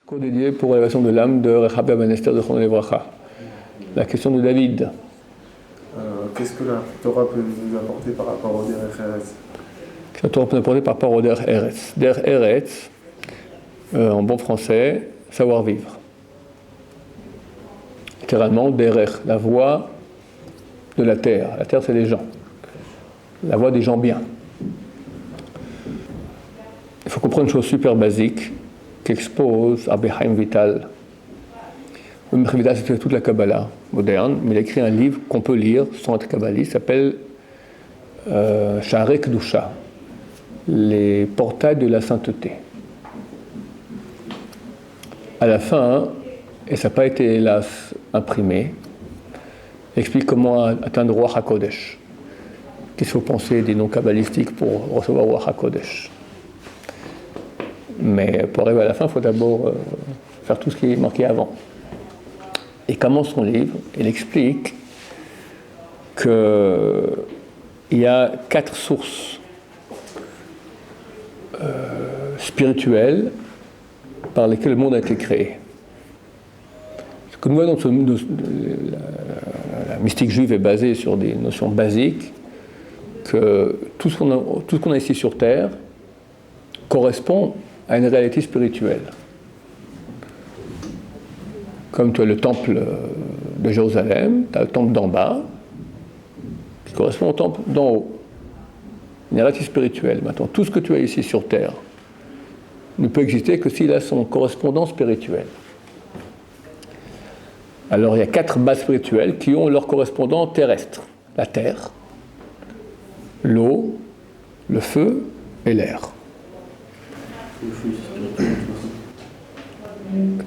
Cours dédié pour l'élévation de l'âme de Rechav ben Esther de Chrono Levracha. La question de David. Qu'est-ce que la Torah peut nous apporter par rapport au Derech Eretz? Qu'est-ce que la Torah peut nous apporter par rapport au Derech Eretz? Derech Eretz, en bon français, savoir vivre. Littéralement, Derech, la voie de la terre. La terre, c'est les gens. La voie des gens bien. Il faut comprendre une chose super basique qu'expose Rabbi Chaim Vital. Rabbi Chaim Vital, c'est toute la Kabbalah moderne, mais il a écrit un livre qu'on peut lire sans être kabbaliste, qui s'appelle Sha'arei Kedusha, les portails de la sainteté. À la fin, et ça n'a pas été hélas imprimé, il explique comment atteindre Ruach HaKodesh. Qu'est-ce qu'il faut penser des noms kabbalistiques pour recevoir Ruach HaKodesh. Mais pour arriver à la fin, il faut d'abord faire tout ce qui est marqué avant. Et commence son livre, il explique qu'il y a 4 sources spirituelles par lesquelles le monde a été créé. Ce que nous voyons dans la mystique juive est basée sur des notions basiques, que tout ce qu'on a ici sur Terre correspond à une réalité spirituelle. Comme tu as le temple de Jérusalem, tu as le temple d'en bas, qui correspond au temple d'en haut. Une réalité spirituelle. Maintenant, tout ce que tu as ici sur Terre ne peut exister que s'il a son correspondant spirituel. Alors, il y a 4 bases spirituelles qui ont leur correspondant terrestre. La terre, l'eau, le feu et l'air.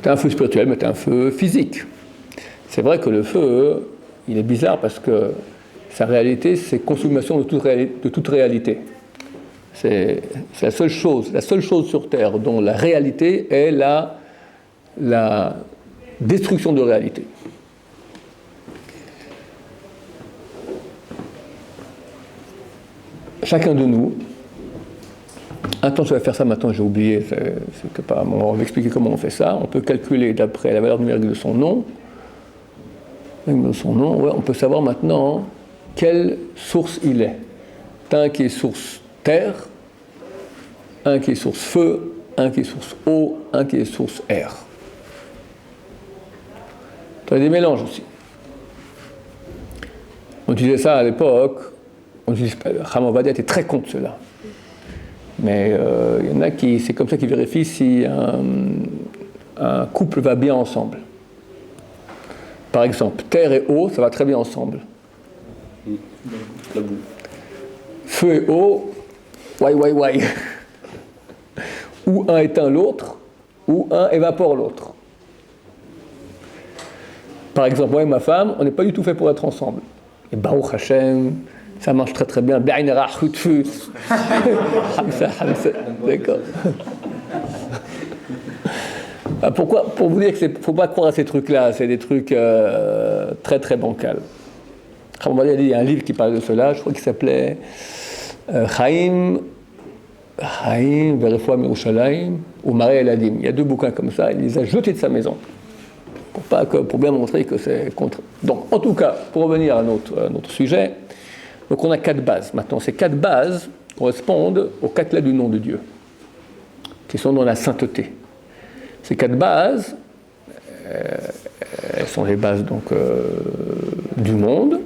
Tu as un feu spirituel, mais tu as un feu physique. C'est vrai que le feu, il est bizarre parce que sa réalité, c'est consommation de toute réalité. C'est la seule chose sur Terre dont la réalité est la destruction de réalité. Chacun de nous, attends, je vais faire ça maintenant, j'ai oublié, on va expliquer comment on fait ça. On peut calculer d'après la valeur numérique de son nom. On peut savoir maintenant quelle source il est. Un qui est source terre, un qui est source feu, un qui est source eau, un qui est source air. Tu as des mélanges aussi. On disait ça à l'époque, Chacham Ovadia était très contre cela. Mais il y en a qui, c'est comme ça qu'ils vérifient si un couple va bien ensemble. Par exemple, terre et eau, ça va très bien ensemble. Feu et eau, why. Ou un éteint l'autre, ou un évapore l'autre. Par exemple, moi et ma femme, on n'est pas du tout fait pour être ensemble. Et Baruch Hashem, ça marche très très bien. D'accord. Pourquoi? Pour vous dire qu'il ne faut pas croire à ces trucs-là, c'est des trucs très très bancals. Il y a un livre qui parle de cela, je crois qu'il s'appelait Chaim Verefoua Mirushalayim ou Maré Eladim. Il y a 2 bouquins comme ça, il les a jetés de sa maison. Pour bien montrer que c'est contre. Donc, en tout cas, pour revenir à notre sujet, donc on a 4 bases. Maintenant, ces 4 bases correspondent aux 4 lettres du nom de Dieu, qui sont dans la sainteté. Ces 4 bases, elles sont les bases donc, du monde,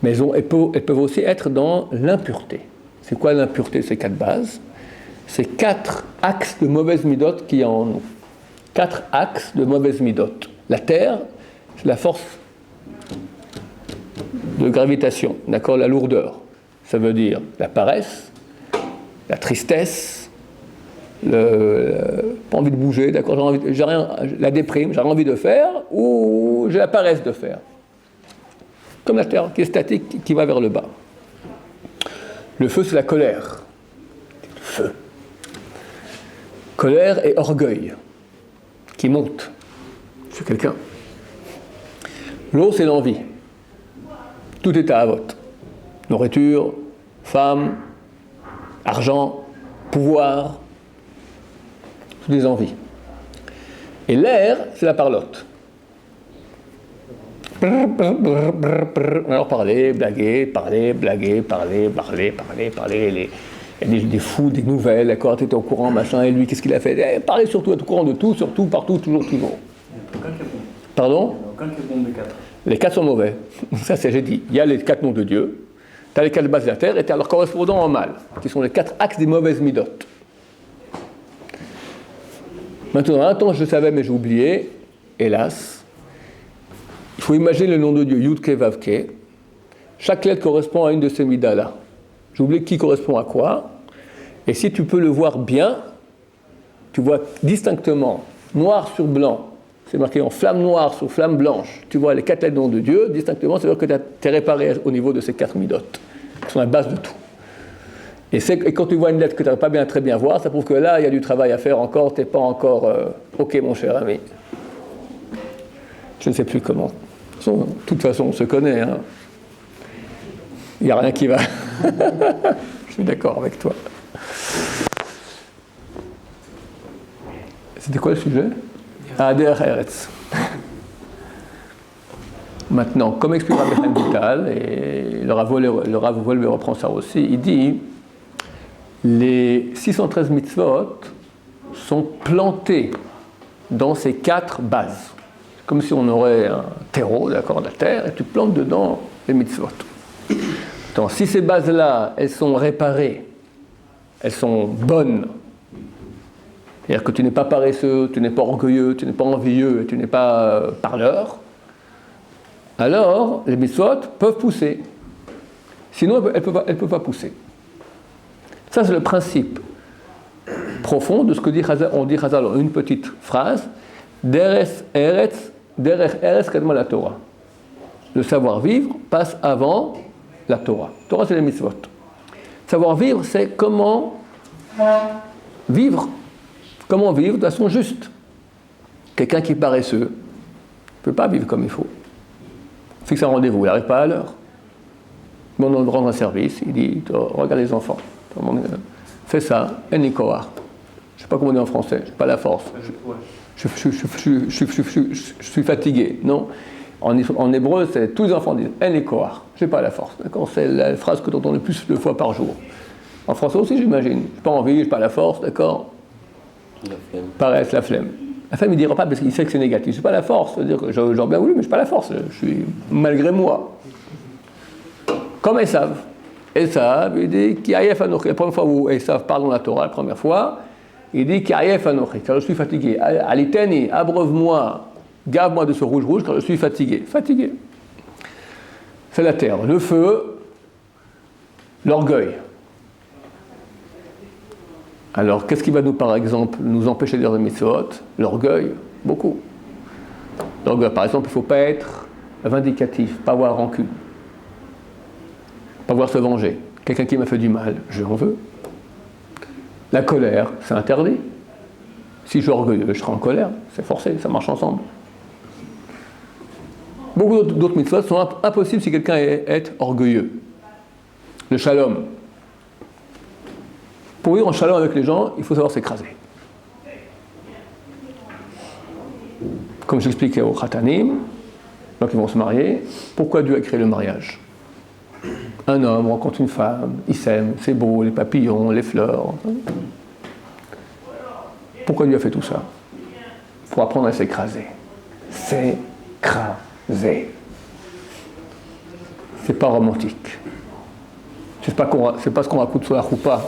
mais elles peuvent aussi être dans l'impureté. C'est quoi l'impureté de ces 4 bases? C'est 4 axes de mauvaises midotes qu'il y a en nous. 4 axes de mauvaises midotes. La terre, c'est la force de gravitation, d'accord, la lourdeur. Ça veut dire la paresse, la tristesse, pas envie de bouger, d'accord, la déprime, j'ai rien envie de faire, ou j'ai la paresse de faire. Comme la terre qui est statique, qui va vers le bas. Le feu, c'est la colère. C'est le feu. Colère et orgueil, qui monte sur quelqu'un. L'eau, c'est l'envie. Tout est à vote. Nourriture, femme, argent, pouvoir, toutes des envies. Et l'air, c'est la parlotte. Alors parler, blaguer, parler, blaguer, parler. Il y a des fous, des nouvelles, d'accord, tu étais au courant, machin, et lui, qu'est-ce qu'il a fait? Parler surtout, être au courant de tout, surtout, partout, toujours. Il n'y a aucun qui est bon. Pardon? Il n'y a aucun qui est bon des 4. Les 4 sont mauvais. Ça, c'est, j'ai dit. Il y a les 4 noms de Dieu, tu as les 4 bases de la terre, et tu as leurs correspondants en mal, qui sont les 4 axes des mauvaises midotes. Maintenant, un temps, je le savais, mais j'ai oublié, hélas. Il faut imaginer le nom de Dieu, Yud-Ke, Vav-Ke. Chaque lettre correspond à une de ces midas-là. J'ai oublié qui correspond à quoi. Et si tu peux le voir bien, tu vois distinctement, noir sur blanc, c'est marqué en flamme noire sur flamme blanche, tu vois les 4 lettres du nom de Dieu, distinctement, c'est-à-dire que tu es réparé au niveau de ces 4 midotes, qui sont la base de tout. Et quand tu vois une lettre que tu n'arrives pas très bien voir, ça prouve que là, il y a du travail à faire encore, tu n'es pas encore OK, mon cher ami. Je ne sais plus comment. De toute façon, on se connaît. Hein. Il n'y a rien qui va. Je suis d'accord avec toi. C'était quoi le sujet? Derech Eretz. Maintenant, comme explique Rabbi Chaim Vital, et le Rav Wolbe reprend ça aussi, il dit les 613 mitzvot sont plantés dans ces 4 bases. Comme si on aurait un terreau, d'accord, de la terre, et tu plantes dedans les mitzvot. Donc, si ces bases-là, elles sont réparées, elles sont bonnes, c'est-à-dire que tu n'es pas paresseux, tu n'es pas orgueilleux, tu n'es pas envieux, et tu n'es pas parleur, alors les mitzvot peuvent pousser. Sinon, elles ne peuvent pas pousser. Ça, c'est le principe profond de ce que on dit Chazal en une petite phrase. Derech Eretz kadma la Torah. Le savoir-vivre passe avant la Torah. Torah, c'est les mitzvot. Savoir-vivre, c'est comment vivre de façon juste. Quelqu'un qui est paresseux ne peut pas vivre comme il faut. Il fixe un rendez-vous, il n'arrive pas à l'heure. Mais on doit rendre un service, il dit, regarde les enfants, fais ça, enikoar. Je ne sais pas comment on dit en français, je n'ai pas la force. Je suis fatigué. Non. En hébreu, c'est tous les enfants disent enikoar. Je n'ai pas la force. D'accord, c'est la phrase que tu entends le plus de fois par jour. En français aussi, j'imagine. Je n'ai pas envie, je n'ai pas la force, d'accord. La flemme. Paresse, la flemme. La flemme, il ne dira pas parce qu'il sait que c'est négatif. Je n'ai pas la force. C'est-à-dire que j'aurais bien voulu, mais je n'ai pas la force. Je suis malgré moi. Comme Esav. Esav, il dit Ki'ayef Anochi. La première fois où Esav parle dans la Torah, la première fois, il dit Ki'ayef Anochi, car je suis fatigué. Aliteni, abreuve-moi, gave-moi de ce rouge, car je suis fatigué. Fatigué. C'est la terre. Le feu, l'orgueil. Alors, qu'est-ce qui va par exemple, nous empêcher de faire des mitzvot? L'orgueil, beaucoup. L'orgueil, par exemple, il ne faut pas être vindicatif, pas avoir rancune, pas vouloir se venger. Quelqu'un qui m'a fait du mal, je en veux. La colère, c'est interdit. Si je suis orgueilleux, je serai en colère, c'est forcé, ça marche ensemble. Beaucoup d'autres mitzvot sont impossibles si quelqu'un est orgueilleux. Le shalom. Pour vivre en shalom avec les gens, il faut savoir s'écraser. Comme j'expliquais aux khatanim, donc ils vont se marier, pourquoi Dieu a créé le mariage? Un homme rencontre une femme, il s'aime, c'est beau, les papillons, les fleurs. Pourquoi Dieu a fait tout ça? Pour apprendre à s'écraser. S'écraser. C'est pas romantique. C'est pas ce qu'on raconte sur la choupa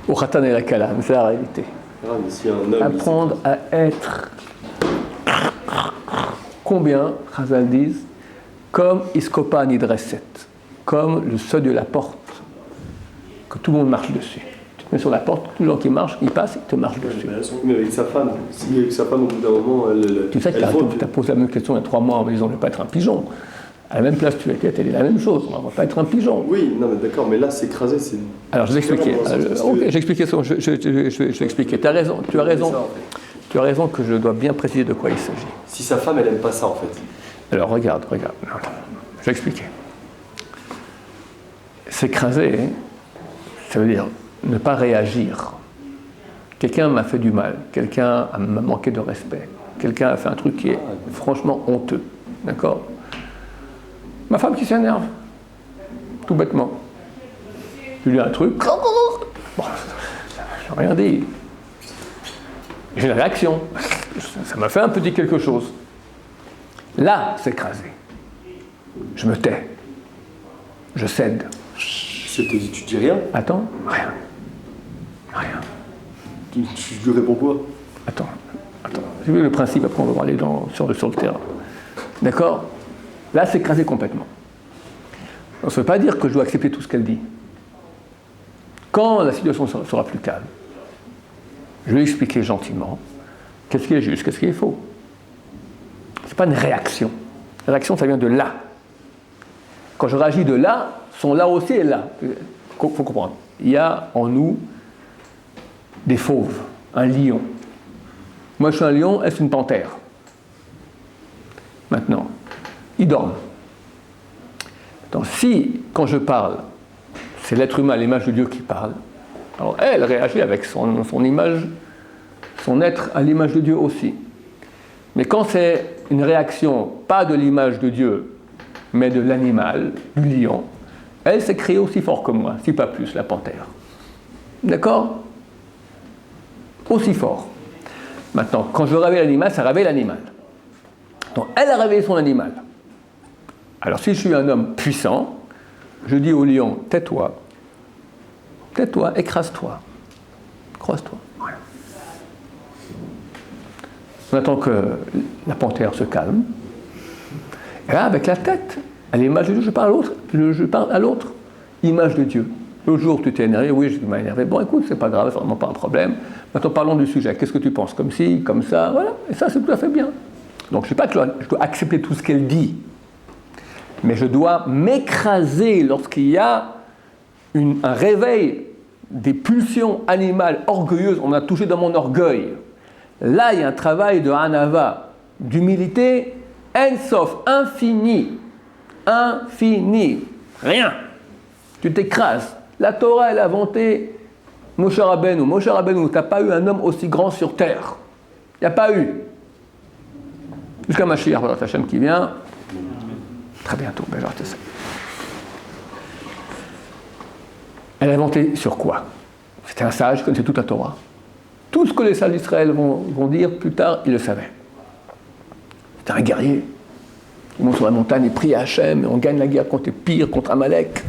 au khatan et la kala, mais c'est la réalité. Ah, mais si un homme, apprendre à être combien, Chazal disent, comme Iskopa Nidreset, comme le seuil de la porte, que tout le monde marche dessus. Tu te mets sur la porte, tous les gens qui marchent, ils passent, ils te marchent dessus. Mais avec sa femme, si avec sa femme, au bout d'un moment, tu sais que tu as posé la même question il y a 3 mois en me disant, je ne vais pas être un pigeon. À la même place tu étais, elle est la même chose, on ne va pas être un pigeon. Oui, non mais d'accord, mais là s'écraser, c'est... Alors je vais expliquer. Ok, j'expliquais ça, je vais expliquer. Tu as raison, tu as raison. Tu as raison que je dois bien préciser de quoi il s'agit. Si sa femme, elle n'aime pas ça en fait. Alors regarde. Je vais expliquer. S'écraser, ça veut dire ne pas réagir. quelqu'un m'a fait du mal, quelqu'un m'a manqué de respect, quelqu'un a fait un truc qui est franchement honteux, d'accord? Ma femme qui s'énerve, tout bêtement. Je lui dis un truc, bon, je n'ai rien dit. J'ai une réaction, ça m'a fait un petit quelque chose. Là, c'est écrasé. Je me tais. Je cède. Tu dis rien? Attends, rien. Rien. Tu lui réponds quoi? Attends. J'ai vu le principe, après on va aller sur le terrain. D'accord? Là, c'est écrasé complètement. Ça ne veut pas dire que je dois accepter tout ce qu'elle dit. Quand la situation sera plus calme, je vais lui expliquer gentiment qu'est-ce qui est juste, qu'est-ce qui est faux. Ce n'est pas une réaction. La réaction, ça vient de là. Quand je réagis de là, son là aussi est là. Il faut comprendre. Il y a en nous des fauves, un lion. Moi, je suis un lion, elle, c'est une panthère. Maintenant, ils dorment. Donc, si, quand je parle, c'est l'être humain à l'image de Dieu qui parle, alors elle réagit avec son image, son être à l'image de Dieu aussi. Mais quand c'est une réaction, pas de l'image de Dieu, mais de l'animal, du lion, elle s'est créée aussi fort que moi, si pas plus, la panthère. D'accord? Aussi fort. Maintenant, quand je réveille l'animal, ça réveille l'animal. Donc, elle a réveillé son animal. Alors, si je suis un homme puissant, je dis au lion, tais-toi, écrase-toi, croise-toi. Voilà. On attend que la panthère se calme. Et là, avec la tête, à l'image de Dieu, je parle à l'autre. Image de Dieu. Le jour où tu t'es énervé, oui, je m'ai énervé. Bon, écoute, c'est pas grave, c'est vraiment pas un problème. Maintenant, parlons du sujet. Qu'est-ce que tu penses? Comme ci, comme ça, voilà. Et ça, c'est tout à fait bien. Donc, je ne sais pas que je dois accepter tout ce qu'elle dit. Mais je dois m'écraser lorsqu'il y a un réveil des pulsions animales orgueilleuses. On m'a touché dans mon orgueil. Là, il y a un travail de hanava, d'humilité, en-sof, infini. Infini. Rien. Tu t'écrases. La Torah, elle a vanté Moshe Rabbeinu. Moshe Rabbeinu, tu n'as pas eu un homme aussi grand sur terre. Il n'y a pas eu. Jusqu'à Mashiach, voilà, Hachem qui vient. Très bientôt, ben genre, ça. Elle a inventé sur quoi? C'était un sage qui connaissait toute la Torah. Tout ce que les sages d'Israël vont dire plus tard, il le savait. C'était un guerrier. Il monte sur la montagne, il prie à Hachem, et on gagne la guerre contre les pires, contre Amalek.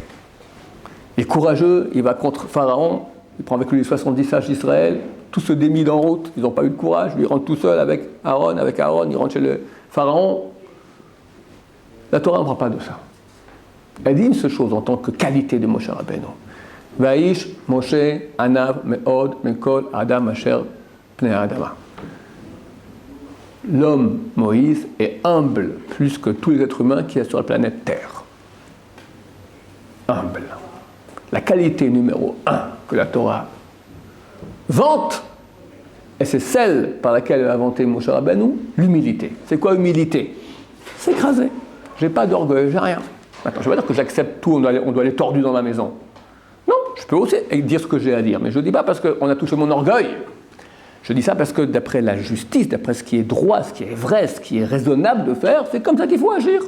Il est courageux, il va contre Pharaon, il prend avec lui les 70 sages d'Israël, tous se démident en route, ils n'ont pas eu de courage, lui il rentre tout seul avec Aaron, il rentre chez le Pharaon. La Torah ne prend pas de ça. Elle dit une seule chose en tant que qualité de Moshe Rabbeinu. Vaïsh Moshe Anav Meod Mekol Adam Asher Pnei Adama. L'homme Moïse est humble plus que tous les êtres humains qui sont sur la planète Terre. Humble. La qualité numéro 1 que la Torah vante, et c'est celle par laquelle elle a inventé Moshe Rabbeinu, l'humilité. C'est quoi humilité? S'écraser. J'ai pas d'orgueil, j'ai rien. Maintenant, je ne veux pas dire que j'accepte tout, on doit aller tordu dans ma maison. Non, je peux aussi dire ce que j'ai à dire, mais je ne dis pas parce qu'on a touché mon orgueil. Je dis ça parce que d'après la justice, d'après ce qui est droit, ce qui est vrai, ce qui est raisonnable de faire, c'est comme ça qu'il faut agir.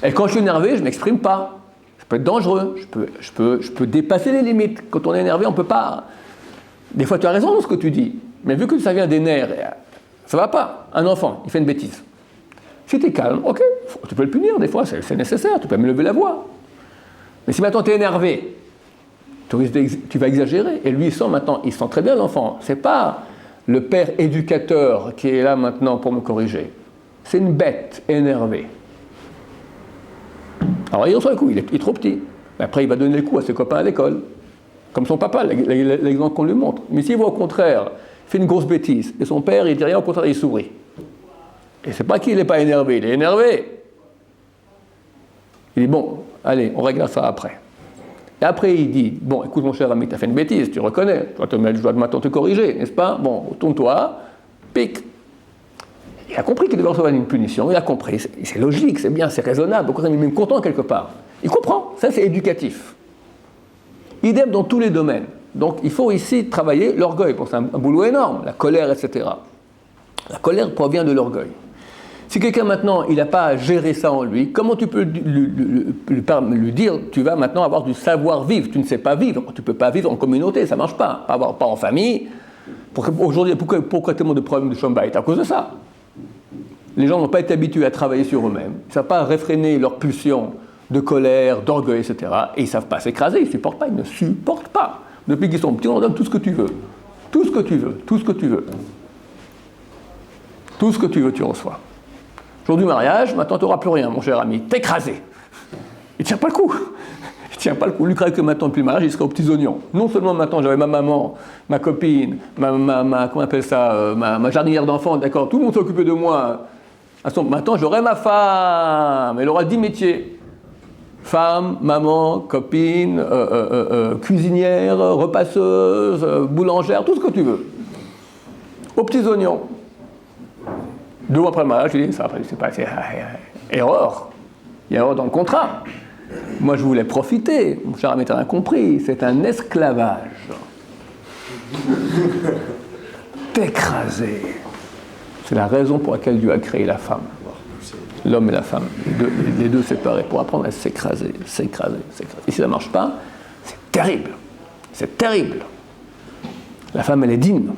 Et quand je suis énervé, je ne m'exprime pas. Je peux être dangereux, je peux dépasser les limites. Quand on est énervé, on ne peut pas... Des fois, tu as raison dans ce que tu dis, mais vu que ça vient des nerfs, ça ne va pas. Un enfant, il fait une bêtise. Si tu es calme, ok, tu peux le punir des fois, c'est nécessaire, tu peux même lever la voix. Mais si maintenant tu es énervé, tu vas exagérer. Et lui, il sent très bien l'enfant. Ce n'est pas le père éducateur qui est là maintenant pour me corriger. C'est une bête énervée. Alors il reçoit le coup, il est trop petit. Mais après, il va donner le coup à ses copains à l'école. Comme son papa, l'exemple qu'on lui montre. Mais s'il voit au contraire, il fait une grosse bêtise, et son père, il dit rien, au contraire, il sourit. Et c'est pas qu'il n'est pas énervé, il est énervé. Il dit, bon, allez, on réglera ça après. Et après, il dit, bon, écoute mon cher ami, tu as fait une bêtise, tu reconnais, je dois maintenant te corriger, n'est-ce pas? Bon, tourne-toi, pique. Il a compris qu'il devait recevoir une punition, il a compris, c'est logique, c'est bien, c'est raisonnable, il est même content quelque part. Il comprend, ça c'est éducatif. Idem dans tous les domaines. Donc il faut ici travailler l'orgueil. Bon, c'est un boulot énorme, la colère, etc. La colère provient de l'orgueil. Si quelqu'un maintenant, il n'a pas géré ça en lui, comment tu peux lui dire, tu vas maintenant avoir du savoir-vivre, tu ne sais pas vivre, tu ne peux pas vivre en communauté, ça ne marche pas, pas en famille. Aujourd'hui, pourquoi tellement de problèmes de Shombaït? À cause de ça. Les gens n'ont pas été habitués à travailler sur eux-mêmes, ils ne savent pas réfréner leurs pulsions de colère, d'orgueil, etc. Et ils ne savent pas s'écraser, ils ne supportent pas, ils ne supportent pas. Depuis qu'ils sont petits, on leur donne tout ce que tu veux. Tout ce que tu veux, tout ce que tu veux. Tout ce que tu veux, tu reçois. Jour du mariage, maintenant tu n'auras plus rien, mon cher ami. T'es écrasé. Il ne tient pas le coup. Il ne tient pas le coup. Lui croyait que maintenant, depuis le mariage, il serait aux petits oignons. Non seulement maintenant, j'avais ma maman, ma copine, comment on appelle ça, ma jardinière d'enfants, d'accord, tout le monde s'occupait de moi. Maintenant, j'aurai ma femme. Elle aura 10 métiers. Femme, maman, copine, cuisinière, repasseuse, boulangère, tout ce que tu veux. Aux petits oignons. 2 mois après le mariage, je dis, ça, c'est pas, erreur. Il y a erreur dans le contrat. Moi, je voulais profiter. Mon cher ami, t'as rien compris. C'est un esclavage. T'écraser. C'est la raison pour laquelle Dieu a créé la femme. L'homme et la femme. Les deux séparés pour apprendre à s'écraser. Et si ça ne marche pas, c'est terrible. C'est terrible. La femme, elle est digne.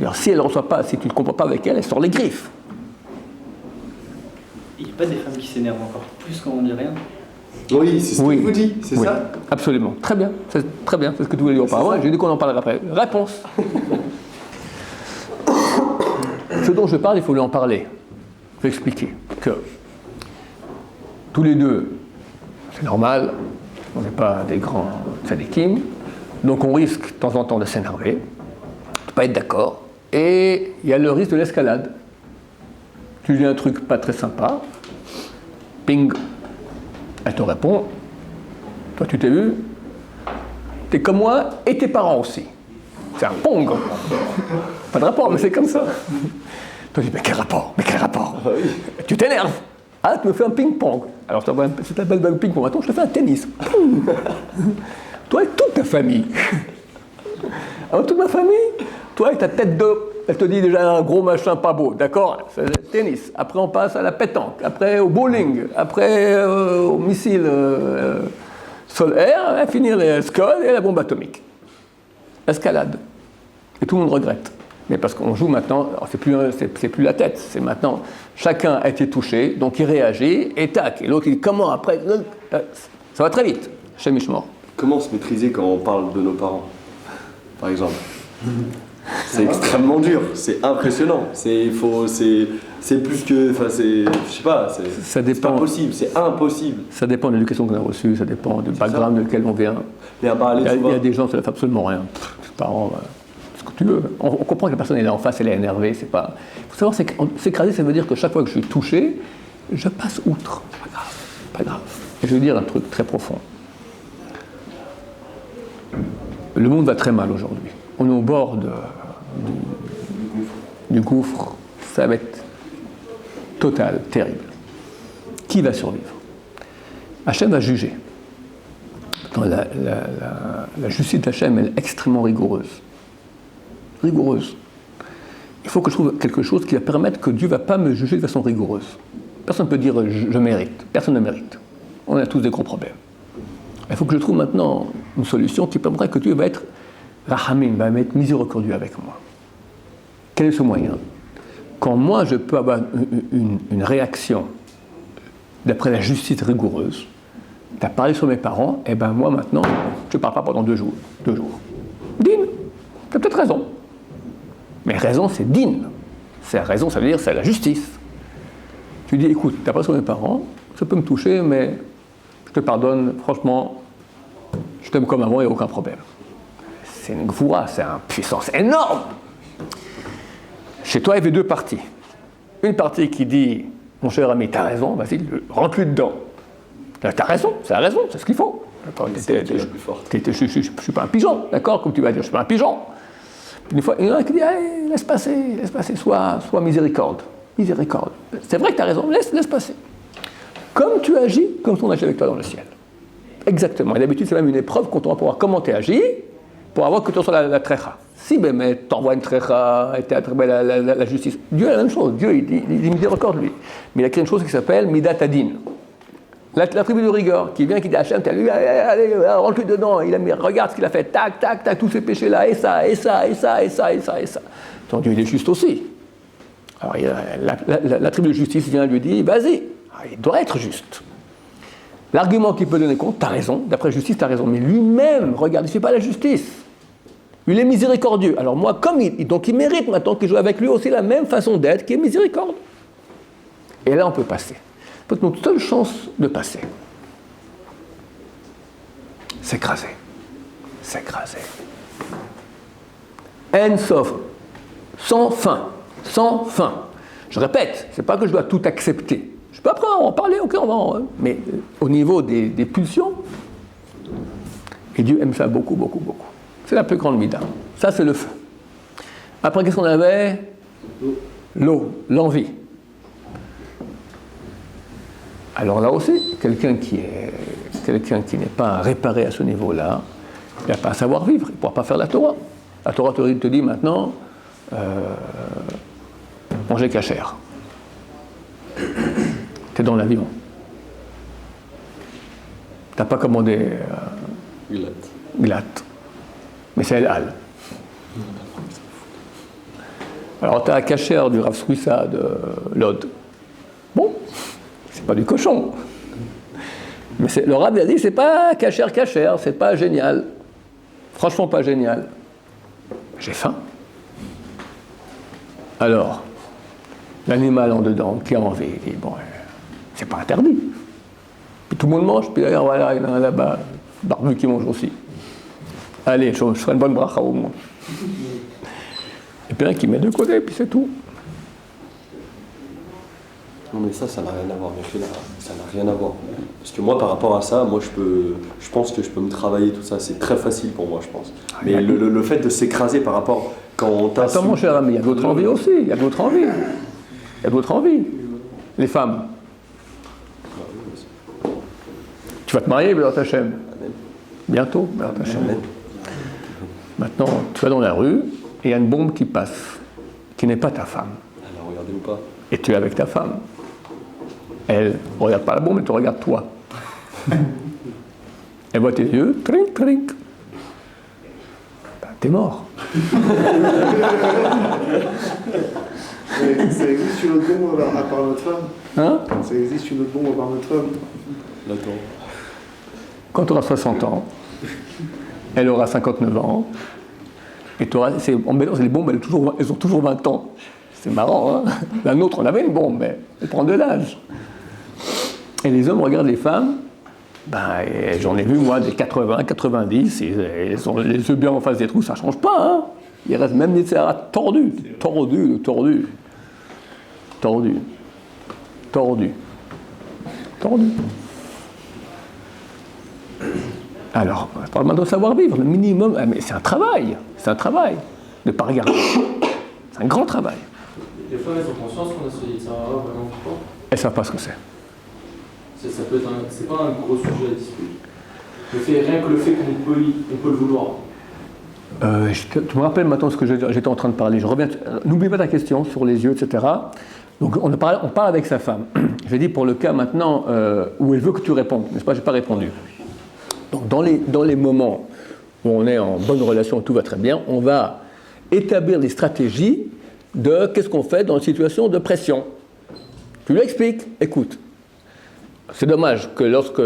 Alors, si elle ne reçoit pas, si tu ne comprends pas avec elle, elle sort les griffes. Il n'y a pas des femmes qui s'énervent encore plus quand on dit rien? Oui, c'est ce que je vous dis, c'est ça? Absolument. Très bien, c'est ce que tu voulais dire auparavant. J'ai dit qu'on en parlera après. Réponse. Ce dont je parle, il faut lui en parler. Je vais expliquer que tous les deux, c'est normal, on n'est pas des grands tzadikim, donc on risque de temps en temps de s'énerver, de ne pas être d'accord, et il y a le risque de l'escalade. Tu dis un truc pas très sympa, ping, elle te répond, toi tu t'es vu, t'es comme moi et tes parents aussi. C'est un pong. Pas de rapport, mais c'est comme ça. Toi tu dis, mais quel rapport? Tu t'énerves. Ah, tu me fais un ping-pong. Alors c'est ta belle ping-pong. Attends, je te fais un tennis. Toi et toute ta famille. Alors toute ma famille, toi avec ta tête d'eau, elle te dit déjà un gros machin pas beau, d'accord? C'est le tennis. Après on passe à la pétanque, après au bowling, après au missile solaire, à finir les scoles et la bombe atomique. Escalade. Et tout le monde regrette. Mais parce qu'on joue maintenant, c'est plus la tête, c'est maintenant, chacun a été touché, donc il réagit, et tac. Et l'autre il dit comment après? Ça va très vite, chez Mishmor. Comment se maîtriser quand on parle de nos parents, par exemple? C'est extrêmement dur, c'est impressionnant. C'est plus que, enfin c'est, je sais pas, c'est pas possible, c'est impossible. Ça dépend de l'éducation qu'on a reçue, ça dépend du background de lequel on vient. Il y a des gens qui ne savent absolument rien. Les parents, ce que tu veux. On comprend que la personne est là en face, elle est énervée. Il faut savoir, s'écraser, ça veut dire que chaque fois que je suis touché, je passe outre. Pas grave. Et je vais dire un truc très profond. Le monde va très mal aujourd'hui. On est au bord du gouffre. Ça va être total, terrible. Qui va survivre? Hachem va juger. La justice d'Hachem est extrêmement rigoureuse. Rigoureuse. Il faut que je trouve quelque chose qui va permettre que Dieu ne va pas me juger de façon rigoureuse. Personne ne peut dire je mérite. Personne ne mérite. On a tous des gros problèmes. Il faut que je trouve maintenant une solution qui permettrait que Dieu va être Rahamim, va être miséricordieux avec moi. Quel est ce moyen? Quand moi je peux avoir une réaction d'après la justice rigoureuse, tu as parlé sur mes parents, et ben moi maintenant, je ne parle pas pendant 2 jours. Din, tu as peut-être raison. Mais raison, c'est din. C'est raison, ça veut dire c'est la justice. Tu dis, écoute, tu as parlé sur mes parents, ça peut me toucher, mais je te pardonne, franchement, je t'aime comme avant, il n'y a aucun problème. C'est une gvoura, c'est une puissance énorme. Chez toi, il y avait 2 parties. Une partie qui dit, mon cher ami, t'as raison, vas-y, rentre-lui dedans. T'as raison, c'est la raison, c'est ce qu'il faut. Je suis pas un pigeon, d'accord, comme tu vas dire, je suis pas un pigeon. Une fois, il y en a qui dit, hey, laisse passer, sois miséricorde. C'est vrai que tu as raison, laisse passer. Comme tu agis, comme on agit avec toi dans le ciel. Exactement. Et d'habitude, c'est même une épreuve quand on va pouvoir comment tu agis, pour avoir que tu reçois la trecha. Si mais t'envoies une trecha et tu attribué la justice, Dieu a la même chose. Dieu, il dit miséricorde, lui. Mais il a créé une chose qui s'appelle Midat Adin. La tribu de rigueur qui vient, qui dit à Hachem, allez, rentre-lui dedans. Il a mis, regarde ce qu'il a fait, tac, tac, tac, tous ces péchés-là, et ça. Donc Dieu, il est juste aussi. Alors la tribu de justice vient lui dire, vas-y, il doit être juste. L'argument qu'il peut donner compte, t'as raison, d'après justice, t'as raison, mais lui-même, regarde, il ne fait pas la justice. Il est miséricordieux. Alors moi, donc il mérite maintenant qu'il joue avec lui aussi la même façon d'être, qui est miséricorde. Et là, on peut passer. C'est notre seule chance de passer. S'écraser. En sauf. Sans fin. Je répète, c'est pas que je dois tout accepter. Je peux après en parler, ok, mais au niveau des pulsions, et Dieu aime ça beaucoup. C'est la plus grande mida. Ça, c'est le feu. Après, qu'est-ce qu'on avait ? L'eau, l'envie. Alors là aussi, quelqu'un qui n'est pas réparé à ce niveau-là, il n'a pas à savoir vivre, il ne pourra pas faire la Torah. La Torah te dit maintenant, manger cachère. Tu es dans l'avion. Tu n'as pas commandé glatte. Mais c'est El-Al. Alors tu as la cachère du Rav Swissa de l'Ode. Bon, c'est pas du cochon. Mais le Rav a dit c'est pas cachère, c'est pas génial. Franchement pas génial. J'ai faim. Alors, l'animal en dedans qui a envie, il dit bon, c'est pas interdit. Puis tout le monde mange, puis d'ailleurs voilà, il y en a un là-bas, barbu qui mange aussi. Allez, je ferai une bonne bracha au moins. Et puis un qui met de côté, puis c'est tout. Non mais ça n'a rien à voir, mais ça n'a rien à voir. Parce que moi par rapport à ça, je pense que je peux me travailler tout ça, c'est très facile pour moi je pense. Mais le fait de s'écraser par rapport quand on tasse... Attends mon cher ami, il y a d'autres envies aussi, il y a d'autres envies. Les femmes. Tu vas te marier, Béat Hachem. Bientôt, Béat Hachem. Maintenant, tu vas dans la rue, et il y a une bombe qui passe, qui n'est pas ta femme. Alors regardez ou pas. Et tu es avec ta femme. Elle ne regarde pas la bombe, elle te regarde toi. Elle voit tes yeux, trink, trink. Ben, t'es mort. Ça existe une autre bombe à part notre femme ? Hein ? Ça existe une autre bombe à part notre femme ? Attends. Quand tu auras 60 ans, elle aura 59 ans, et tu auras, en mélange, les bombes, elles ont toujours 20 ans. C'est marrant, hein ? La nôtre, on avait une bombe, mais elle prend de l'âge. Et les hommes regardent les femmes, ben, j'en ai vu, moi, des 80, 90, et elles ont les yeux bien en face des trous, ça ne change pas, hein ? Il reste même des Sahara tordus. Alors, je parle maintenant de savoir-vivre, le minimum, mais c'est un travail, de ne pas regarder. C'est un grand travail. Les femmes, elles ont conscience qu'on a ce Yitzhara vraiment fort. Elles ne savent pas ce que c'est. Ça peut être c'est pas un gros sujet à discuter. Rien que le fait qu'on peut le vouloir. Tu me rappelles maintenant ce que j'étais en train de parler. Je reviens. N'oublie pas ta question sur les yeux, etc. Donc on parle avec sa femme. J'ai dit pour le cas maintenant où elle veut que tu répondes, n'est-ce pas ? Je n'ai pas répondu. Donc dans les moments où on est en bonne relation, tout va très bien, on va établir des stratégies de qu'est-ce qu'on fait dans une situation de pression. Tu lui expliques, écoute, c'est dommage que lorsque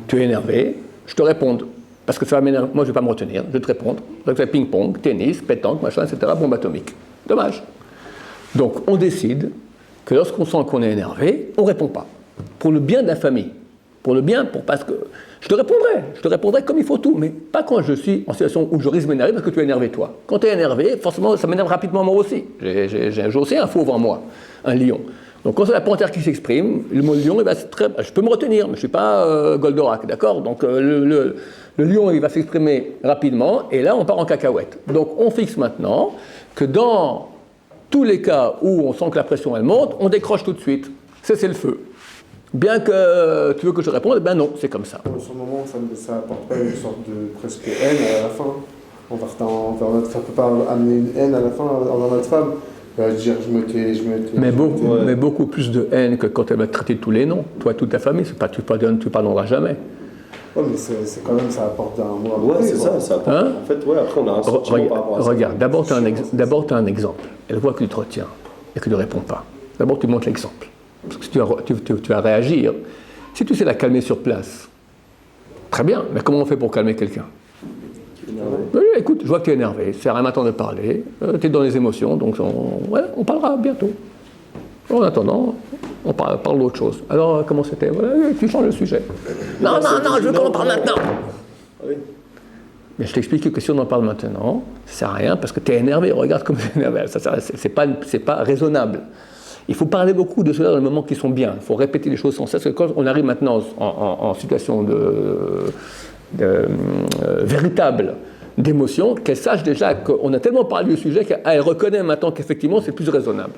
tu es énervé, je te réponde. Parce que ça va m'énerver. Moi, je ne vais pas me retenir, je vais te répondre. Donc, c'est ping-pong, tennis, pétanque, machin, etc., bombe atomique. Dommage. Donc, on décide que lorsqu'on sent qu'on est énervé, on ne répond pas. Pour le bien de la famille. Parce que je te répondrai comme il faut tout, mais pas quand je suis en situation où je risque de m'énerver parce que tu es énervé toi. Quand tu es énervé, forcément, ça m'énerve rapidement moi aussi. J'ai aussi un fauve en moi, un lion. Donc quand c'est la panthère qui s'exprime, le mot lion, je peux me retenir, mais je ne suis pas Goldorak, d'accord ? Donc le lion, il va s'exprimer rapidement, et là, on part en cacahuète. Donc on fixe maintenant que dans tous les cas où on sent que la pression, elle monte, on décroche tout de suite. C'est le feu. Bien que tu veux que je réponde, ben non, c'est comme ça. Sur le moment, ça apporte pas une sorte de presque haine à la fin. Envers notre, ça peut pas amener une haine à la fin envers notre femme. Dire je me tais. Mais beaucoup plus de haine que quand elle va te traiter de tous les noms. Toi, toute ta famille, c'est pas, tu pardonneras jamais. Ouais, mais c'est quand même, ça apporte un mot à Ouais, côté, c'est quoi. ça apporte. Hein? En fait, ouais, après, on a un sentiment par rapport à ça. Regarde, d'abord, tu as un exemple. Elle voit que tu te retiens et que tu ne réponds pas. D'abord, tu montres l'exemple. Parce que tu vas réagir. Si tu sais la calmer sur place, très bien, mais comment on fait pour calmer quelqu'un? Oui, écoute, je vois que tu es énervé, c'est rien maintenant de parler, tu es dans les émotions, donc on parlera bientôt. En attendant, on parle d'autre chose. Alors, comment c'était? Voilà, tu changes le sujet. Non, je veux qu'on en parle maintenant. Oui. Mais je t'explique que si on en parle maintenant, ça sert à rien parce que tu es énervé, regarde comme tu es énervé. C'est pas raisonnable. Il faut parler beaucoup de cela dans les moments qui sont bien. Il faut répéter les choses sans cesse. Quand on arrive maintenant en situation véritable d'émotion, qu'elle sache déjà qu'on a tellement parlé du sujet qu'elle reconnaît maintenant qu'effectivement c'est plus raisonnable.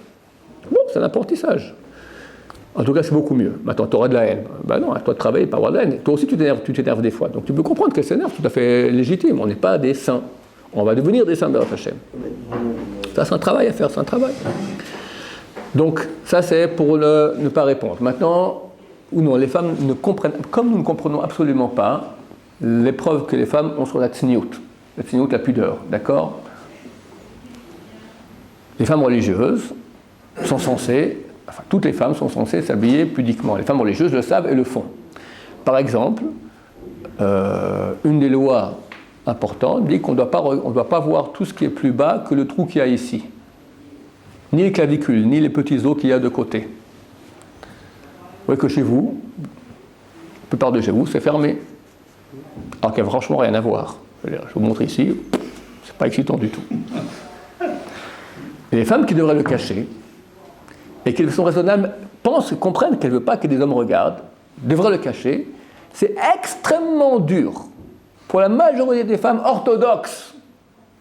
Bon, c'est un apprentissage. En tout cas, c'est beaucoup mieux. Maintenant, tu auras de la haine. Ben non, à toi de travailler, pas avoir de la haine. Toi aussi, tu t'énerves des fois. Donc tu peux comprendre qu'elle s'énerve, tout à fait légitime. On n'est pas des saints. On va devenir des saints, Baruch Hashem. Ça, c'est un travail à faire, c'est un travail. Donc, ça, c'est pour ne pas répondre. Maintenant, ou non, les femmes ne comprennent, comme nous ne comprenons absolument pas l'épreuve que les femmes ont sur la tsniout. La tsniout, la pudeur, d'accord? Les femmes religieuses sont censées, enfin, toutes les femmes sont censées s'habiller pudiquement. Les femmes religieuses le savent et le font. Par exemple, une des lois importantes dit qu'on ne doit pas voir tout ce qui est plus bas que le trou qu'il y a ici. Ni les clavicules, ni les petits os qu'il y a de côté. Vous voyez que chez vous, la plupart de chez vous, c'est fermé. Alors qu'il n'y a franchement rien à voir. Je vous montre ici, c'est pas excitant du tout. Et les femmes qui devraient le cacher, et qui sont raisonnables, comprennent qu'elles ne veulent pas que des hommes regardent, devraient le cacher, c'est extrêmement dur pour la majorité des femmes orthodoxes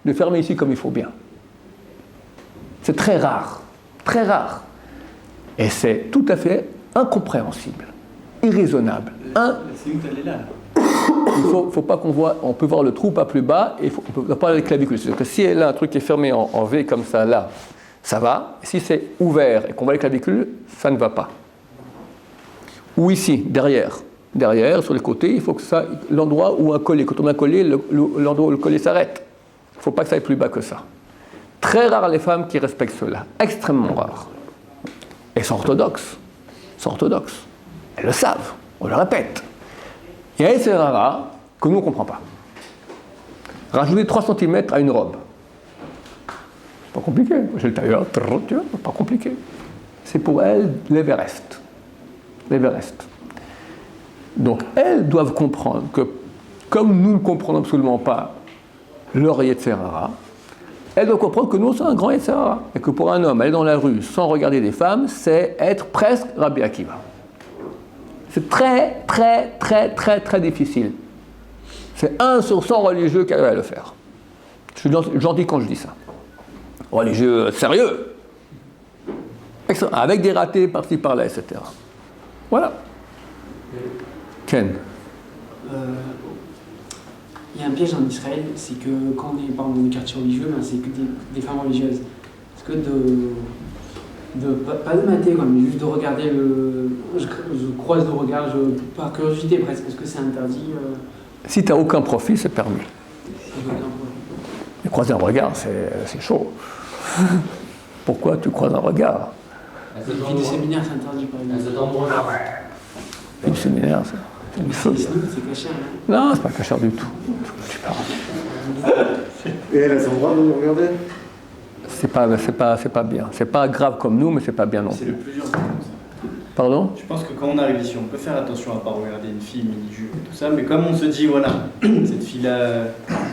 de fermer ici comme il faut bien. C'est très rare, très rare. Et c'est tout à fait incompréhensible, irraisonnable. C'est où elle est là. Il faut pas qu'on voit, on peut voir le trou pas plus bas, et on peut pas les clavicules. C'est-à-dire que si elle a un truc qui est fermé en V comme ça, là, ça va. Si c'est ouvert et qu'on voit les clavicules, ça ne va pas. Ou ici, derrière, sur les côtés, il faut que ça, l'endroit où un collier, quand on met un collier, l'endroit où le collier s'arrête. Il ne faut pas que ça aille plus bas que ça. Très rares les femmes qui respectent cela, extrêmement rares. Elles sont orthodoxes. Elles le savent, on le répète. Il y a ces rares que nous on ne comprend pas. Rajouter 3 cm à une robe. C'est pas compliqué. J'ai le tailleur, tu vois, pas compliqué. C'est pour elles l'Everest. Donc elles doivent comprendre que, comme nous ne comprenons absolument pas leur Yetzerara, elles doivent comprendre que nous sommes un grand Yetzerara. Et que pour un homme, aller dans la rue sans regarder des femmes, c'est être presque Rabbi Akiva. C'est très, très, très, très, très difficile. C'est 1 sur 100 religieux qui arrive à le faire. Je suis gentil quand je dis ça. Religieux sérieux. Avec des ratés par-ci par-là, etc. Voilà. Ken. Il y a un piège en Israël, c'est que quand on est par exemple dans des quartiers religieux, ben, c'est que des femmes religieuses. Est-ce que pas de mater, mais juste de regarder je croise le regard, par curiosité presque, est-ce que c'est interdit Si tu n'as aucun profit, c'est permis. Mais croiser un regard, c'est chaud. Pourquoi tu croises un regard? Des séminaires, c'est interdit par exemple. Des séminaires, c'est une chose. C'est caché, hein. Non, c'est pas caché du tout. Et elles ont le droit de nous regarder? C'est pas bien. C'est pas grave comme nous, mais c'est pas bien non C'est plus. le plus dur. Pardon? Je pense que quand on arrive ici, on peut faire attention à ne pas regarder une fille mini-jupe et tout ça, mais comme on se dit, voilà,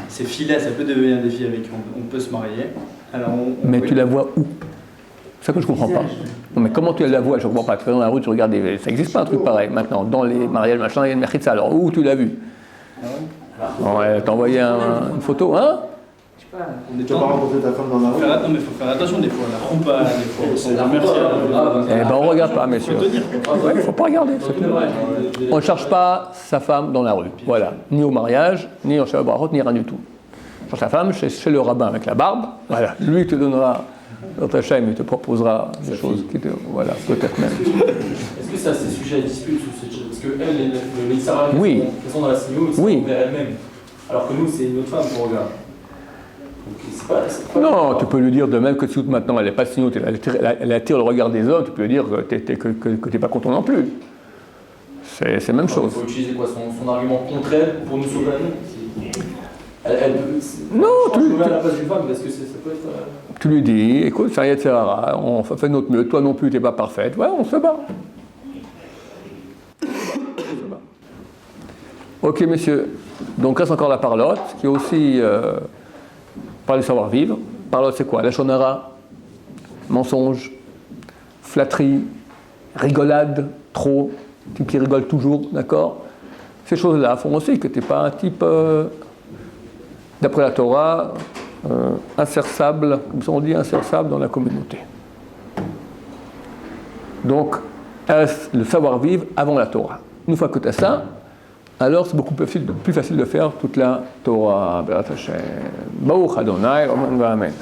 ces filles-là, ça peut devenir des filles avec qui on peut se marier. Alors mais tu la vois où? C'est ça que je comprends pas. Non, mais comment tu la vois? Je comprends pas. Tu vas dans la rue, tu regardes ça n'existe pas un truc pareil. Maintenant, dans les mariages, machin, il y a une mechitza. Alors où tu l'as vu? Ah ouais. Ouais, t'as envoyé une photo, hein? On est Tu vas pas rencontrer ta femme dans la rue. Non, mais il faut faire attention des fois. La trompe, des fois, c'est commercial. Eh ben, on regarde pas, messieurs. Il ne faut pas regarder. On ne cherche pas sa femme dans la rue. Voilà. Ni au mariage, ni en Shabbat Barachot, ni rien du tout. On cherche sa femme chez le rabbin avec la barbe. Voilà. Lui te donnera notre Hachem, il te proposera des choses qui te. Voilà, peut-être même. Est-ce que c'est assez sujet à dispute sur cette chose? Parce qu'elle, les Israéliens, Oui. elles sont dans la signaux, ils sont Oui. vers elles-mêmes. Alors que nous, c'est une autre femme qu'on regarde. Donc, c'est pas Non, tu peux lui dire de même que si maintenant elle n'est pas signaux, elle attire le regard des hommes, tu peux lui dire que tu n'es pas content non plus. C'est la même chose. Il faut utiliser quoi, son argument contre elle pour nous sauver à nous. Elle peut. Non, je me mets à la place d'une femme parce que ça peut être. Tu lui dis, écoute, ça y est, etc. On fait de notre mieux. Toi non plus, tu n'es pas parfaite. Ouais, on se bat. Ok, messieurs. Donc, reste encore la parlotte, qui est aussi par le savoir-vivre. Parlotte, c'est quoi? La shonara, mensonge, flatterie, rigolade, trop, type qui rigole toujours, d'accord? Ces choses-là font aussi que tu n'es pas un type, d'après la Torah, inserçable, comme ça on dit, inserçable dans la communauté. Donc, le savoir-vivre avant la Torah. Une fois que tu as ça, alors c'est beaucoup plus facile de faire toute la Torah. Baruch Adonai, Amen.